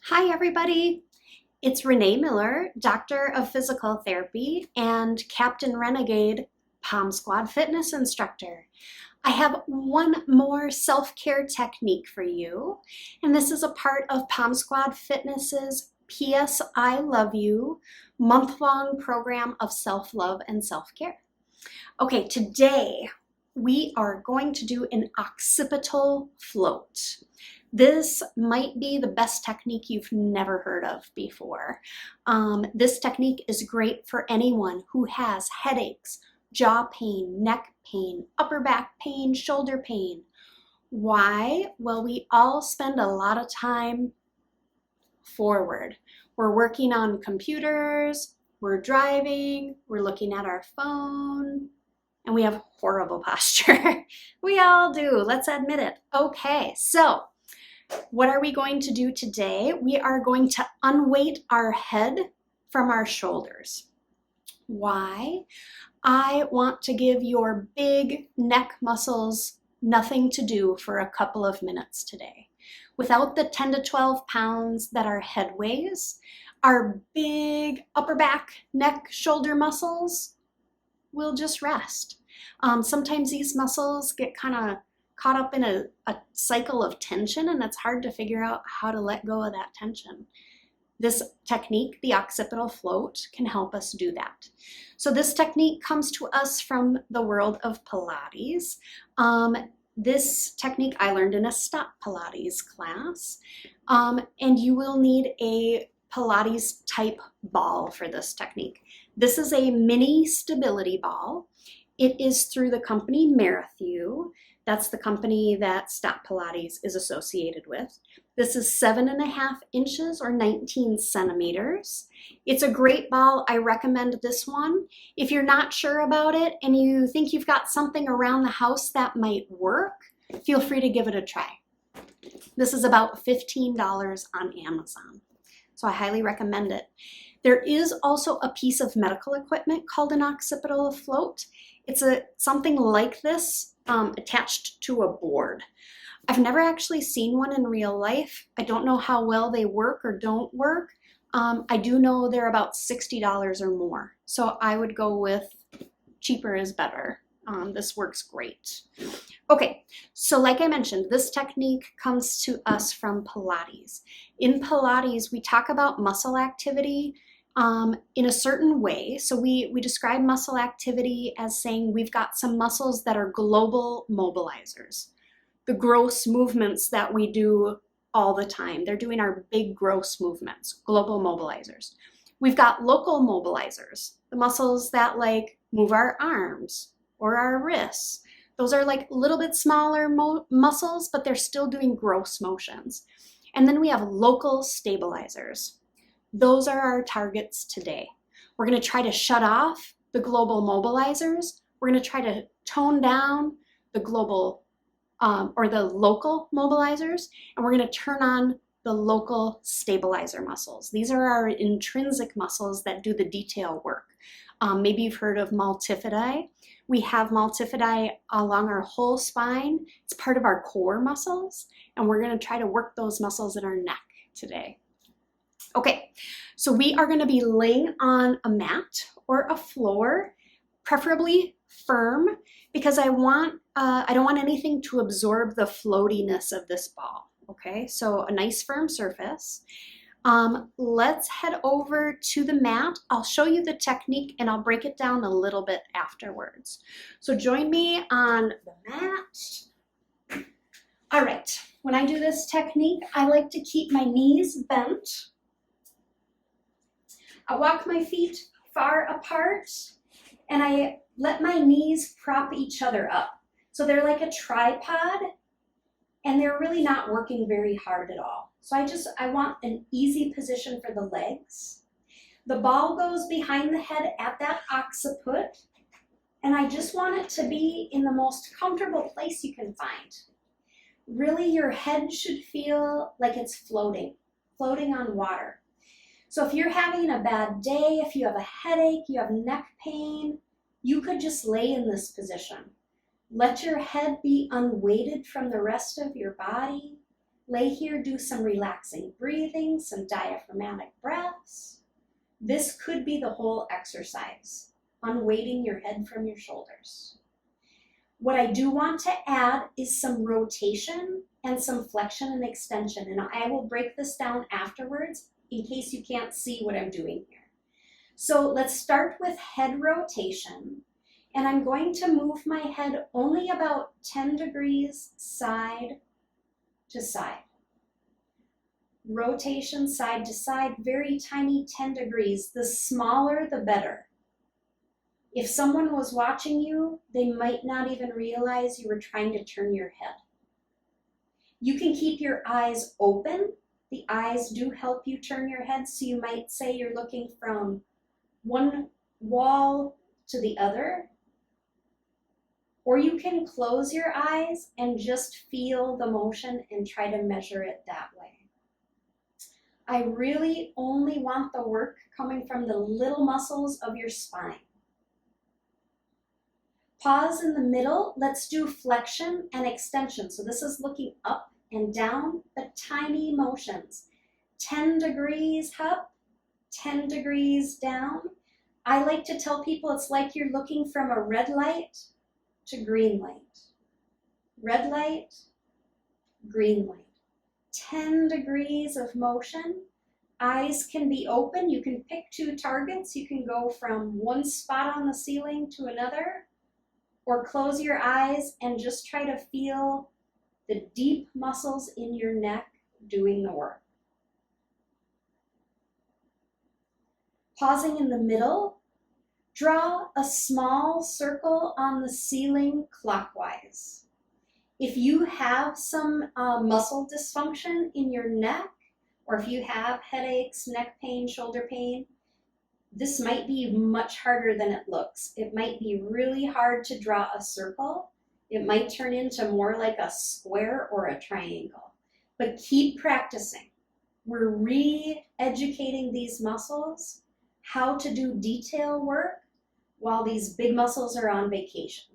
Hi everybody, it's Renee Miller, Doctor of Physical Therapy and Captain Renegade Palm Squad Fitness Instructor. I have one more self-care technique for you, and this is a part of Palm Squad Fitness's P.S. I Love You month-long program of self-love and self-care. Okay, today we are going to do an occipital float. This might be the best technique you've never heard of before. This technique is great for anyone who has headaches, jaw pain, neck pain, upper back pain, shoulder pain. Why? Well, we all spend a lot of time forward. We're working on computers, we're driving, we're looking at our phone, and we have horrible posture. We all do, let's admit it. Okay, so what are we going to do today? We are going to unweight our head from our shoulders. Why? I want to give your big neck muscles nothing to do for a couple of minutes today. Without the 10 to 12 pounds that our head weighs, our big upper back, neck, shoulder muscles will just rest. Sometimes these muscles get kind of caught up in a cycle of tension, and it's hard to figure out how to let go of that tension. This technique, the occipital float, can help us do that. So this technique comes to us from the world of Pilates. This technique I learned in a Stop Pilates class, and you will need a Pilates type ball for this technique. This is a mini stability ball. It is through the company Marathon. That's the company that Stop Pilates is associated with. This is 7.5 inches or 19 centimeters. It's a great ball. I recommend this one. If you're not sure about it and you think you've got something around the house that might work, feel free to give it a try. This is about $15 on Amazon, so I highly recommend it. There is also a piece of medical equipment called an occipital float. It's something like this attached to a board. I've never actually seen one in real life. I don't know how well they work or don't work. I do know they're about $60 or more. So I would go with cheaper is better. This works great. Okay, so like I mentioned, this technique comes to us from Pilates. In Pilates, we talk about muscle activity in a certain way. So we describe muscle activity as saying we've got some muscles that are global mobilizers. The gross movements that we do all the time. They're doing our big gross movements, global mobilizers. We've got local mobilizers, the muscles that like move our arms or our wrists. Those are like a little bit smaller muscles, but they're still doing gross motions. And then we have local stabilizers. Those are our targets today. We're going to try to shut off the global mobilizers. We're going to try to tone down the global or the local mobilizers, and we're going to turn on the local stabilizer muscles. These are our intrinsic muscles that do the detail work. Maybe you've heard of multifidi. We have multifidi along our whole spine. It's part of our core muscles, and we're going to try to work those muscles in our neck today. Okay, so we are going to be laying on a mat or a floor, preferably firm, because I don't want anything to absorb the floatiness of this ball. Okay, so a nice firm surface. Let's head over to the mat. I'll show you the technique and I'll break it down a little bit afterwards. So join me on the mat. All right, when I do this technique, I like to keep my knees bent. I walk my feet far apart and I let my knees prop each other up. So they're like a tripod and they're really not working very hard at all. So I want an easy position for the legs. The ball goes behind the head at that occiput, and I just want it to be in the most comfortable place you can find. Really, your head should feel like it's floating on water. So if you're having a bad day, if you have a headache, you have neck pain, you could just lay in this position. Let your head be unweighted from the rest of your body. Lay here, do some relaxing breathing, some diaphragmatic breaths. This could be the whole exercise, unweighting your head from your shoulders. What I do want to add is some rotation and some flexion and extension, and I will break this down afterwards in case you can't see what I'm doing here. So let's start with head rotation, and I'm going to move my head only about 10 degrees side to side. Rotation side to side, very tiny 10 degrees. The smaller, the better. If someone was watching you, they might not even realize you were trying to turn your head. You can keep your eyes open. The eyes do help you turn your head, so you might say you're looking from one wall to the other. Or you can close your eyes and just feel the motion and try to measure it that way. I really only want the work coming from the little muscles of your spine. Pause in the middle. Let's do flexion and extension. So this is looking up and down, but tiny motions. 10 degrees up, 10 degrees down. I like to tell people it's like you're looking from a red light to green light. Red light, green light. 10 degrees of motion. Eyes can be open. You can pick two targets. You can go from one spot on the ceiling to another, or close your eyes and just try to feel the deep muscles in your neck doing the work. Pausing in the middle, draw a small circle on the ceiling clockwise. If you have some muscle dysfunction in your neck, or if you have headaches, neck pain, shoulder pain, this might be much harder than it looks. It might be really hard to draw a circle. It might turn into more like a square or a triangle. But keep practicing. We're re-educating these muscles how to do detail work while these big muscles are on vacation.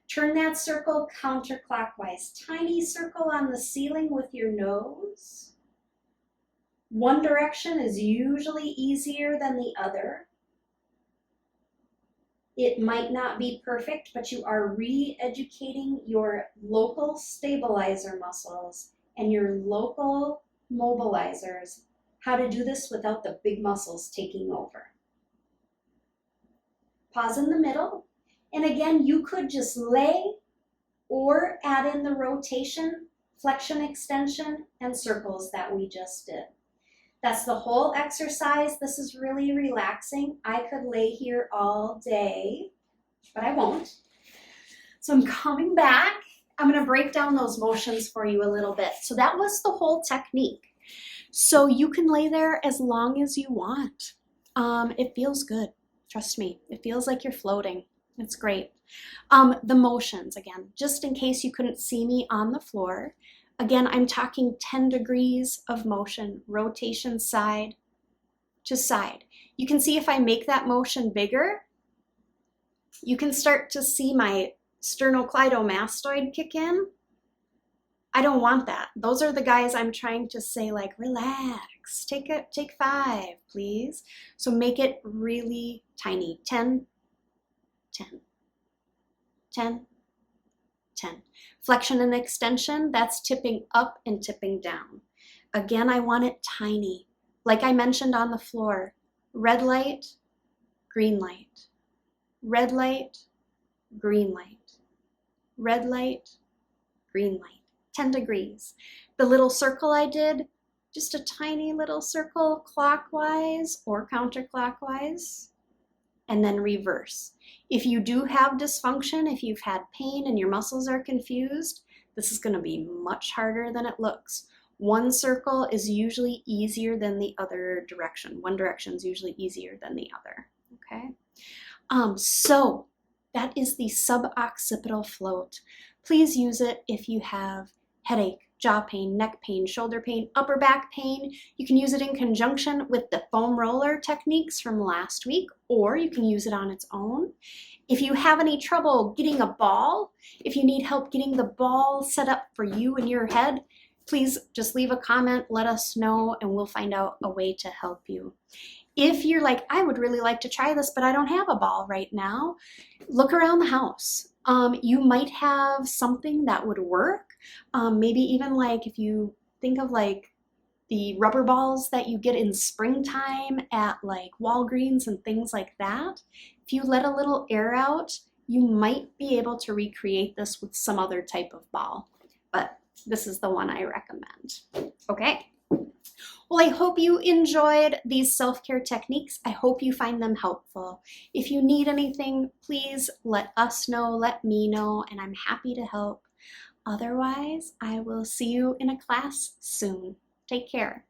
Turn that circle counterclockwise. Tiny circle on the ceiling with your nose. One direction is usually easier than the other. It might not be perfect, but you are re-educating your local stabilizer muscles and your local mobilizers how to do this without the big muscles taking over. Pause in the middle. And again, you could just lay or add in the rotation, flexion, extension, and circles that we just did. That's the whole exercise. This is really relaxing. I could lay here all day, but I won't. So I'm coming back. I'm going to break down those motions for you a little bit. So that was the whole technique. So you can lay there as long as you want. It feels good. Trust me. It feels like you're floating. It's great. The motions, again, just in case you couldn't see me on the floor. Again, I'm talking 10 degrees of motion, rotation side to side. You can see if I make that motion bigger, you can start to see my sternocleidomastoid kick in. I don't want that. Those are the guys I'm trying to say, like, relax, take 5, please. So make it really tiny. 10, 10, 10, 10. Flexion and extension, that's tipping up and tipping down. Again, I want it tiny. Like I mentioned on the floor, red light, green light, red light, green light, red light, green light. 10 degrees. The little circle I did, just a tiny little circle clockwise or counterclockwise, and then reverse. If you do have dysfunction, if you've had pain and your muscles are confused, this is going to be much harder than it looks. One circle is usually easier than the other direction. One direction is usually easier than the other. Okay. So that is the suboccipital float. Please use it if you have headache, jaw pain, neck pain, shoulder pain, upper back pain. You can use it in conjunction with the foam roller techniques from last week, or you can use it on its own. If you have any trouble getting a ball, if you need help getting the ball set up for you in your head, please just leave a comment, let us know, and we'll find out a way to help you. If you're like, I would really like to try this, but I don't have a ball right now, look around the house. You might have something that would work. Maybe even like if you think of like the rubber balls that you get in springtime at like Walgreens and things like that. If you let a little air out, you might be able to recreate this with some other type of ball. But this is the one I recommend. Okay. Well, I hope you enjoyed these self-care techniques. I hope you find them helpful. If you need anything, please let us know, let me know, and I'm happy to help. Otherwise, I will see you in a class soon. Take care.